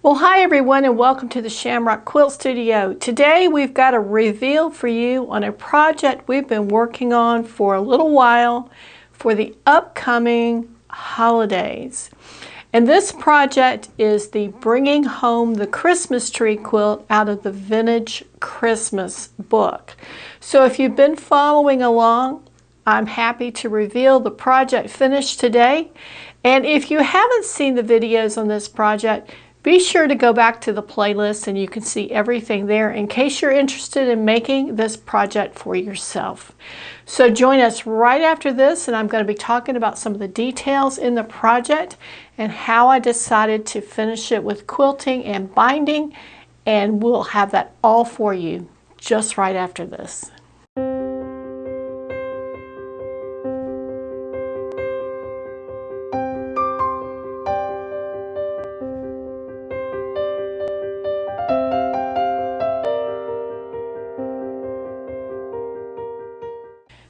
Well, hi everyone, and welcome to the Shamrock Quilt Studio. Today we've got a reveal for you on a project we've been working on for a little while for the upcoming holidays. And this project is the Bringing Home the Christmas Tree quilt out of the Vintage Christmas book. So if you've been following along, I'm happy to reveal the project finished today. And if you haven't seen the videos on this project, be sure to go back to the playlist and you can see everything there in case you're interested in making this project for yourself. So join us right after this, and I'm going to be talking about some of the details in the project and how I decided to finish it with quilting and binding, and we'll have that all for you just right after this.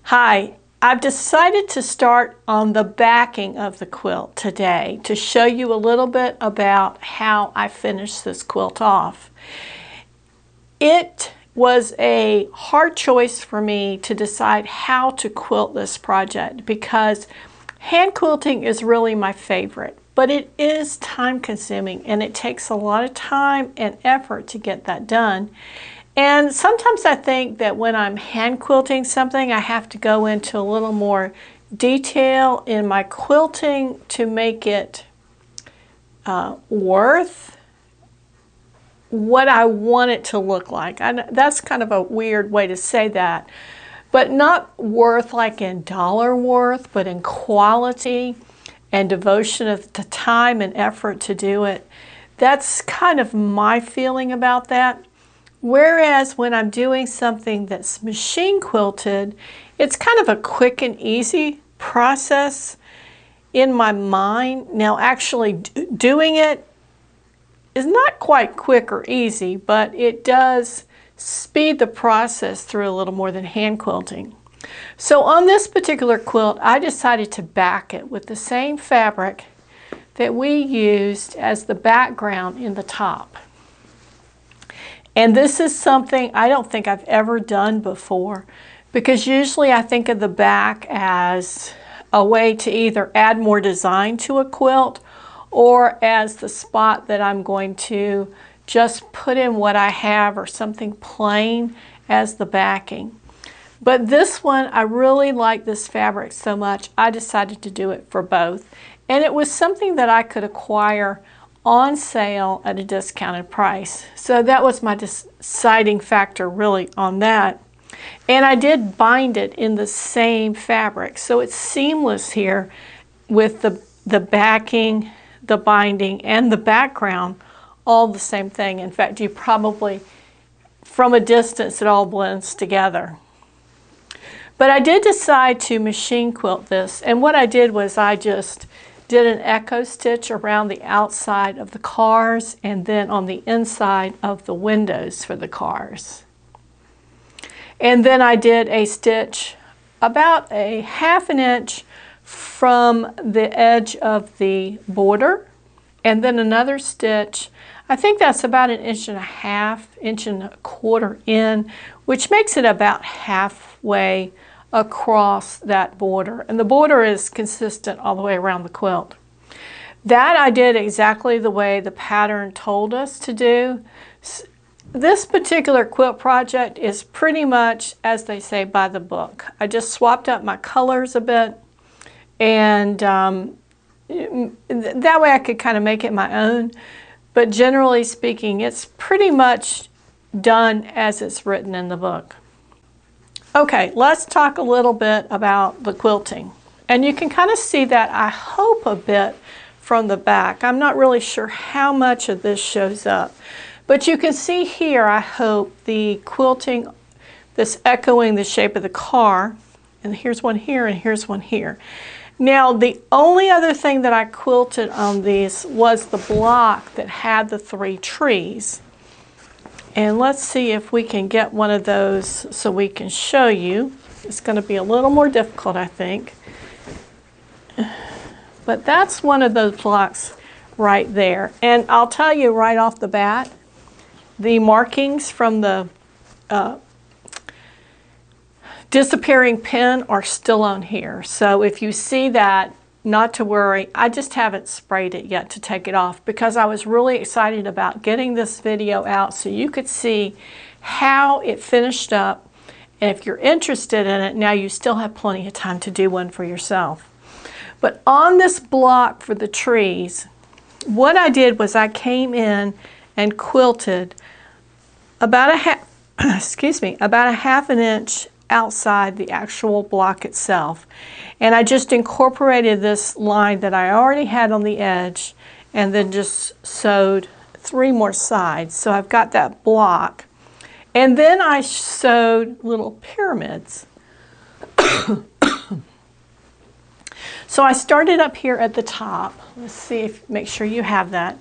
Hi, I've decided to start on the backing of the quilt today to show you a little bit about how I finished this quilt off. It was a hard choice for me to decide how to quilt this project because hand quilting is really my favorite, but it is time consuming and it takes a lot of time and effort to get that done. And sometimes I think that when I'm hand quilting something, I have to go into a little more detail in my quilting to make it worth what I want it to look like. That's kind of a weird way to say that, but not worth like in dollar worth, but in quality and devotion of the time and effort to do it. That's kind of my feeling about that. Whereas when I'm doing something that's machine quilted, it's kind of a quick and easy process in my mind. Now actually doing it is not quite quick or easy, but it does speed the process through a little more than hand quilting. So on this particular quilt, I decided to back it with the same fabric that we used as the background in the top. And this is something I don't think I've ever done before, because usually I think of the back as a way to either add more design to a quilt or as the spot that I'm going to just put in what I have or something plain as the backing. But this one, I really like this fabric so much, I decided to do it for both. And it was something that I could acquire on sale at a discounted price. So that was my deciding factor really on that. And I did bind it in the same fabric. So it's seamless here with the backing, the binding, and the background, all the same thing. In fact, you probably, from a distance, it all blends together. But I did decide to machine quilt this. And what I did was I just did an echo stitch around the outside of the cars and then on the inside of the windows for the cars. And then I did a stitch about a ½ inch from the edge of the border, and then another stitch, I think that's about 1.5 1.25 inches in, which makes it about halfway across that border, and the border is consistent all the way around the quilt. That I did exactly the way the pattern told us to do. This particular quilt project is pretty much, as they say, by the book. I just swapped up my colors a bit, and that way I could kind of make it my own, but generally speaking, it's pretty much done as it's written in the book. Okay, let's talk a little bit about the quilting. And you can kind of see that, I hope, a bit from the back. I'm not really sure how much of this shows up. But you can see here, I hope, the quilting, this echoing the shape of the car. And here's one here and here's one here. Now, the only other thing that I quilted on these was the block that had the 3 trees. And let's see if we can get one of those so we can show you. It's going to be a little more difficult, I think. But that's one of those blocks right there. And I'll tell you right off the bat, the markings from the disappearing pin are still on here. So if you see that, not to worry. I just haven't sprayed it yet to take it off because I was really excited about getting this video out so you could see how it finished up. And if you're interested in it, now you still have plenty of time to do one for yourself. But on this block for the trees, what I did was I came in and quilted about about a half an inch outside the actual block itself. And I just incorporated this line that I already had on the edge and then just sewed 3 more sides. So I've got that block. And then I sewed little pyramids. So I started up here at the top. Let's see if, make sure you have that.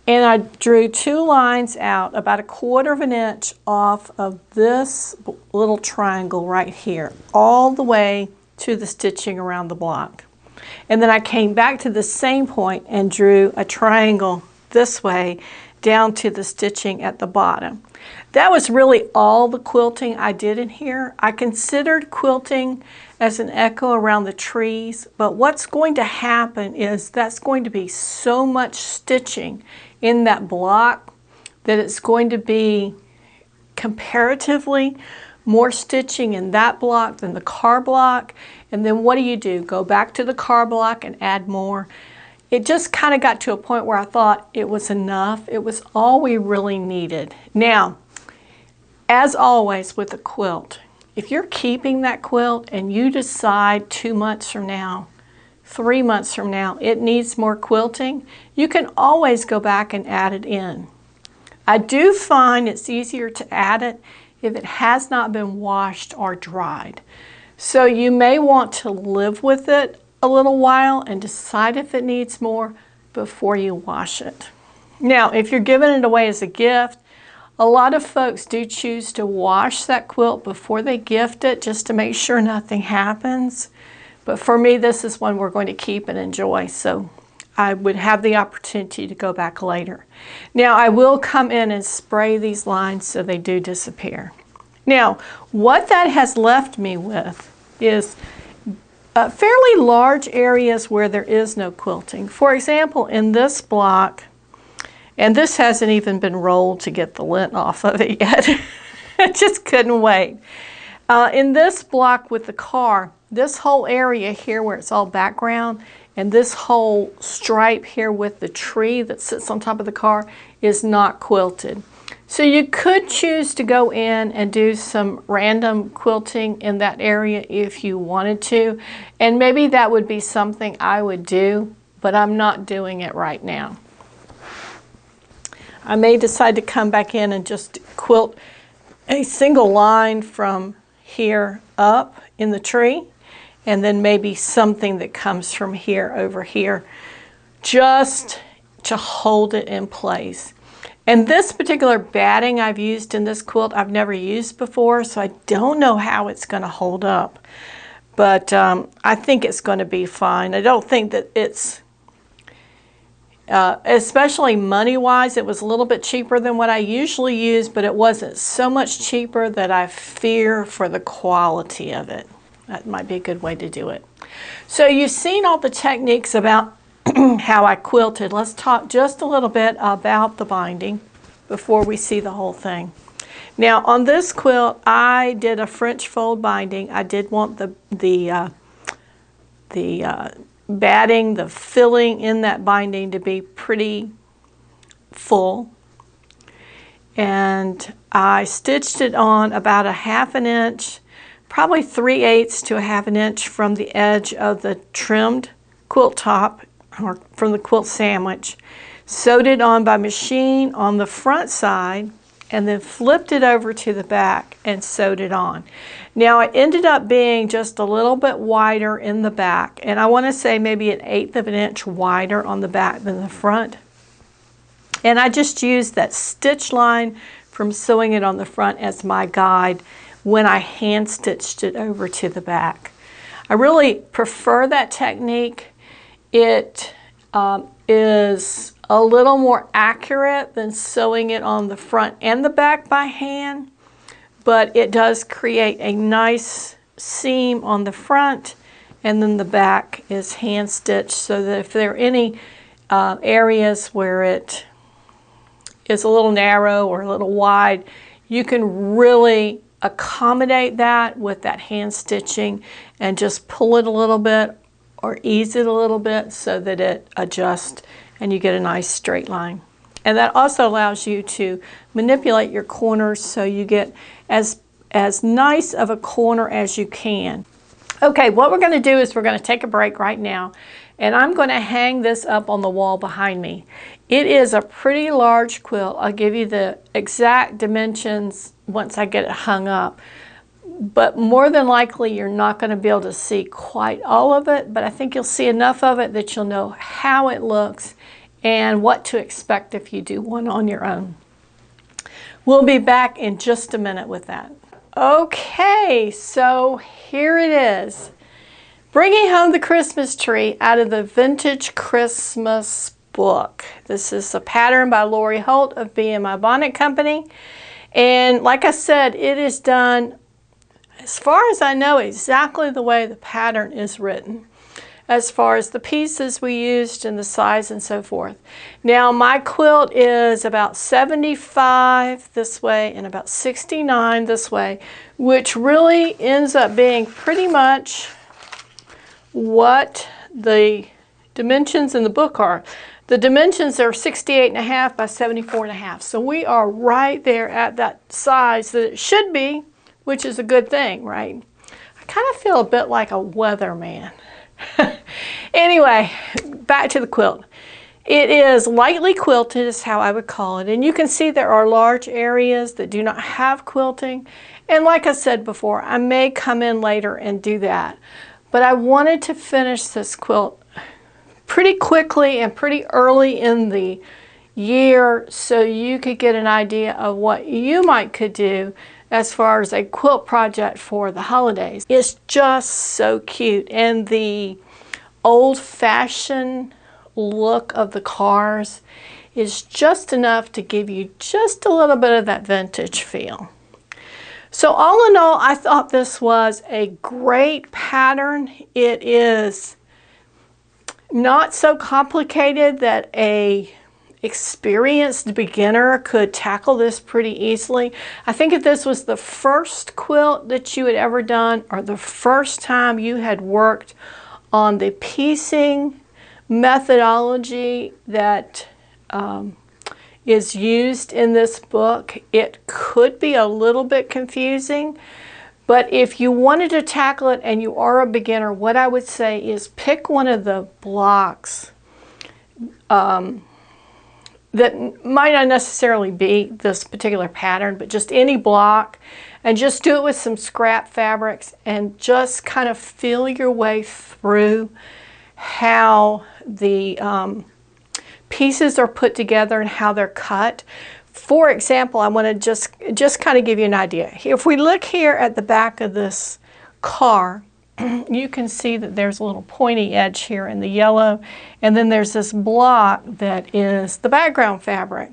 And I drew 2 lines out about 1/4 of an inch off of this little triangle right here, all the way to the stitching around the block. And then I came back to the same point and drew a triangle this way down to the stitching at the bottom. That was really all the quilting I did in here. I considered quilting as an echo around the trees, but what's going to happen is that's going to be so much stitching in that block that it's going to be comparatively more stitching in that block than the car block. And then what do? Go back to the car block and add more. It just kind of got to a point where I thought it was enough. It was all we really needed. Now, as always with a quilt, if you're keeping that quilt and you decide 2 months from now, 3 months from now, it needs more quilting, you can always go back and add it in. I do find it's easier to add it if it has not been washed or dried. So you may want to live with it a little while and decide if it needs more before you wash it. Now, if you're giving it away as a gift, a lot of folks do choose to wash that quilt before they gift it just to make sure nothing happens. But for me, this is one we're going to keep and enjoy, so I would have the opportunity to go back later. Now, I will come in and spray these lines so they do disappear. Now, what that has left me with is fairly large areas where there is no quilting. For example, in this block, and this hasn't even been rolled to get the lint off of it yet. I just couldn't wait. In this block with the car, this whole area here where it's all background and this whole stripe here with the tree that sits on top of the car is not quilted. So you could choose to go in and do some random quilting in that area if you wanted to. And maybe that would be something I would do, but I'm not doing it right now. I may decide to come back in and just quilt a single line from here up in the tree, and then maybe something that comes from here over here, just to hold it in place. And this particular batting I've used in this quilt, I've never used before, so I don't know how it's going to hold up. But I think it's going to be fine. I don't think that it's, especially money-wise, it was a little bit cheaper than what I usually use, but it wasn't so much cheaper that I fear for the quality of it. That might be a good way to do it. So you've seen all the techniques about how I quilted. Let's talk just a little bit about the binding before we see the whole thing. Now on this quilt, I did a French fold binding. I did want the batting, the filling in that binding to be pretty full. And I stitched it on about 1/2 inch, probably 3/8 to 1/2 inch from the edge of the trimmed quilt top, or from the quilt sandwich. Sewed it on by machine on the front side, and then flipped it over to the back and sewed it on. Now it ended up being just a little bit wider in the back, and I want to say maybe 1/8 of an inch wider on the back than the front. And I just used that stitch line from sewing it on the front as my guide when I hand stitched it over to the back. I really prefer that technique. is a little more accurate than sewing it on the front and the back by hand, but it does create a nice seam on the front, and then the back is hand stitched, so that if there are any areas where it is a little narrow or a little wide, you can really accommodate that with that hand stitching and just pull it a little bit or ease it a little bit so that it adjusts and you get a nice straight line. And that also allows you to manipulate your corners so you get as nice of a corner as you can. Okay, what we're going to do is we're going to take a break right now, and I'm going to hang this up on the wall behind me. It is a pretty large quilt. I'll give you the exact dimensions once I get it hung up. But more than likely, you're not going to be able to see quite all of it, but I think you'll see enough of it that you'll know how it looks and what to expect if you do one on your own. We'll be back in just a minute with that. Okay, so here it is. Bringing Home the Christmas Tree out of the Vintage Christmas book. This is a pattern by Lori Holt of My Bonnet Company. And like I said, it is done, as far as I know, exactly the way the pattern is written, as far as the pieces we used and the size and so forth. Now, my quilt is about 75 this way and about 69 this way, which really ends up being pretty much what the dimensions in the book are. The dimensions are 68.5 by 74.5. So we are right there at that size that it should be, which is a good thing, right? I kind of feel a bit like a weatherman. Anyway, back to the quilt. It is lightly quilted is how I would call it. And you can see there are large areas that do not have quilting. And like I said before, I may come in later and do that. But I wanted to finish this quilt pretty quickly and pretty early in the year so you could get an idea of what you could do as far as a quilt project for the holidays. It's just so cute, and the old-fashioned look of the cars is just enough to give you just a little bit of that vintage feel. So all in all, I thought this was a great pattern. It is not so complicated that a experienced beginner could tackle this pretty easily. I think if this was the first quilt that you had ever done, or the first time you had worked on the piecing methodology that is used in this book, it could be a little bit confusing. But if you wanted to tackle it and you are a beginner, what I would say is pick one of the blocks that might not necessarily be this particular pattern, but just any block, and just do it with some scrap fabrics and just kind of feel your way through how the pieces are put together and how they're cut. For example, I want to just kind of give you an idea. If we look here at the back of this car, you can see that there's a little pointy edge here in the yellow, and then there's this block that is the background fabric.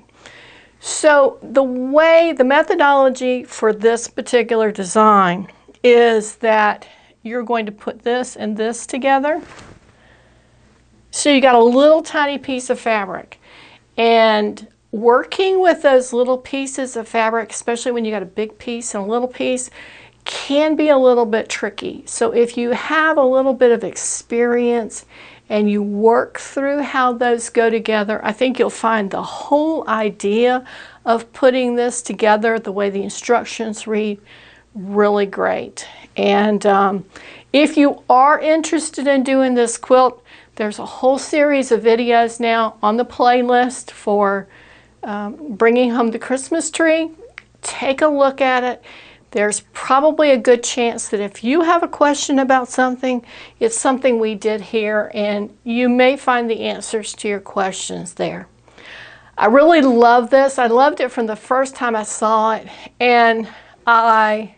So the methodology for this particular design is that you're going to put this and this together. So you got a little tiny piece of fabric, and working with those little pieces of fabric, especially when you got a big piece and a little piece, can be a little bit tricky. So if you have a little bit of experience and you work through how those go together, I think you'll find the whole idea of putting this together the way the instructions read really great. And if you are interested in doing this quilt, there's a whole series of videos now on the playlist for Bringing Home the Christmas Tree. Take a look at it. There's probably a good chance that if you have a question about something, it's something we did here, and you may find the answers to your questions there. I really love this. I loved it from the first time I saw it, and I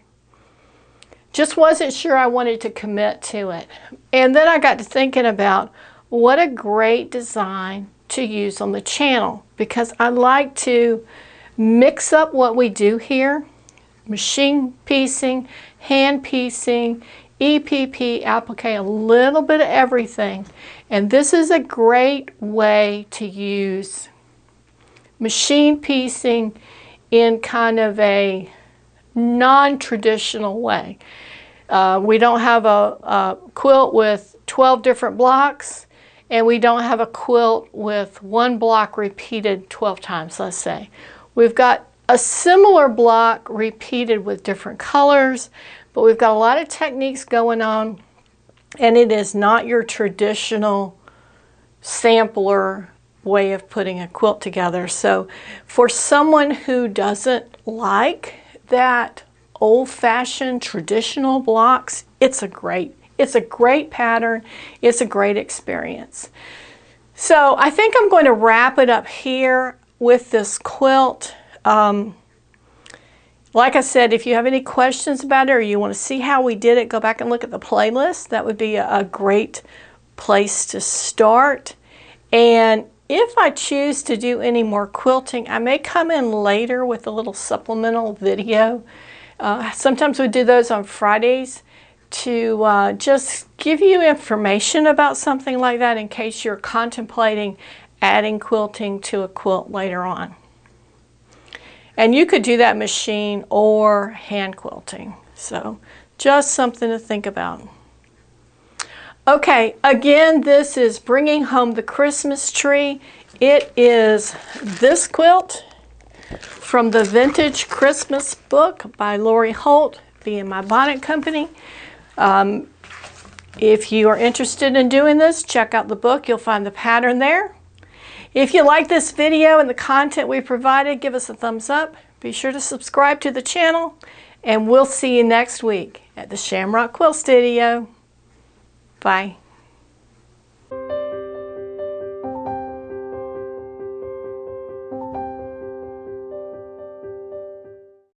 just wasn't sure I wanted to commit to it. And then I got to thinking about what a great design to use on the channel, because I like to mix up what we do here: machine piecing, hand piecing, EPP, applique, a little bit of everything. And this is a great way to use machine piecing in kind of a non-traditional way. We don't have a quilt with 12 different blocks, and we don't have a quilt with one block repeated 12 times, let's say. We've got a similar block repeated with different colors, but we've got a lot of techniques going on, and it is not your traditional sampler way of putting a quilt together. So for someone who doesn't like that old-fashioned traditional blocks, it's a great pattern. It's a great experience. So I think I'm going to wrap it up here with this quilt. Like I said, if you have any questions about it or you want to see how we did it, go back and look at the playlist. That would be a great place to start. And if I choose to do any more quilting, I may come in later with a little supplemental video. Sometimes we do those on Fridays to just give you information about something like that in case you're contemplating adding quilting to a quilt later on. And you could do that machine or hand quilting. So just something to think about. Okay, again, this is Bringing Home the Christmas Tree. It is this quilt from the Vintage Christmas book by Lori Holt via My Bonnet Company. If you are interested in doing this, check out the book. You'll find the pattern there. If you like this video and the content we provided, give us a thumbs up. Be sure to subscribe to the channel, and we'll see you next week at the Shamrock Quilt Studio. Bye.